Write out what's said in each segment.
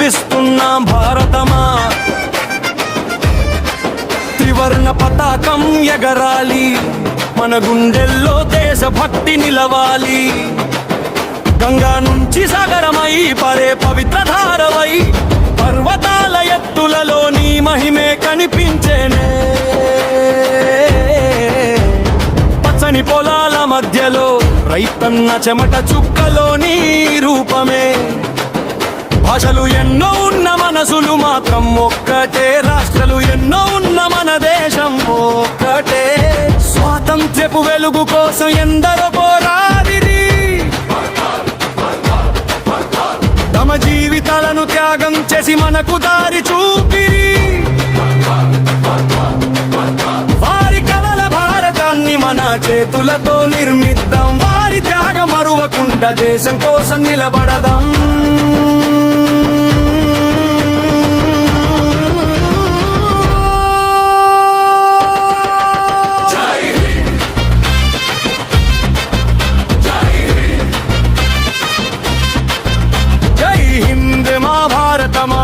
గర్విస్తున్నాం భారతమా. త్రివర్ణ పతాకం ఎగరాలి, మన గుండెల్లో దేశభక్తి నిలవాలి. గంగా నుంచి సాగరమై పరే పవిత్ర ధారవై పర్వతాల ఎత్తులలో నీ మహిమే కనిపించేనే. పచ్చని పొలాల మధ్యలో రైతన్న చెమట చుక్కలోని రూపమే. భాషలు ఎన్నో ఉన్న మనసులు మాత్రం ఒక్కటే, రాష్ట్రాలు ఎన్నో ఉన్న మన దేశం ఒక్కటే. స్వాతంత్ర్యపు వెలుగు కోసం ఎందరో పోరాడిరి, తమ జీవితాలను త్యాగం చేసి మనకు దారి చూపిరి. వారి కలల భారతాన్ని మన చేతులతో నిర్మిద్దాం, వారి త్యాగం మరువకుండా దేశం కోసం నిలబడదాం. భారతమా,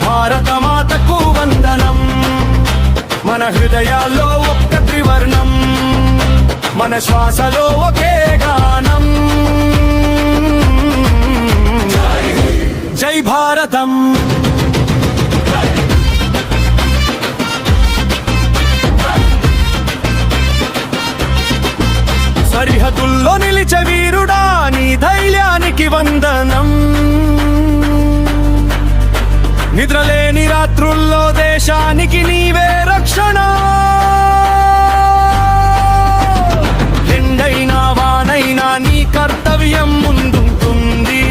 భారతమాతకు వందనం. మన హృదయాల్లో ఒక్క త్రివర్ణం, మన శ్వాసలో ఒకే గానం. జై భారతం. సరిహద్దుల్లో నిలిచే వీరుడా, నీ ధైర్యానికి వందనం. నిద్రలేని రాత్రుల్లో దేశానికి నీవే రక్షణ. ఎండైనా వానైనా నీ కర్తవ్యం ముందుంటుంది.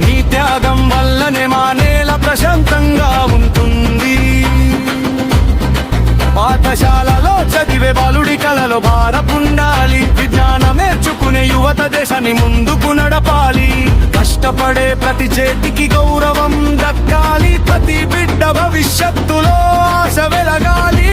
నీ త్యాగం వల్లనే మా నేల ప్రశాంతంగా ఉంటుంది. పాఠశాలలో చదివే బాలుడి కలలో భారపుండాలి. విజ్ఞానం నేర్చుకునే యువత దేశాన్ని ముందుకు నడపాలి. కష్టపడే ప్రతి చేతికి గౌరవం దక్కాలి. ప్రతి బిడ్డ భవిష్యత్తులో ఆశ వెలగాలి.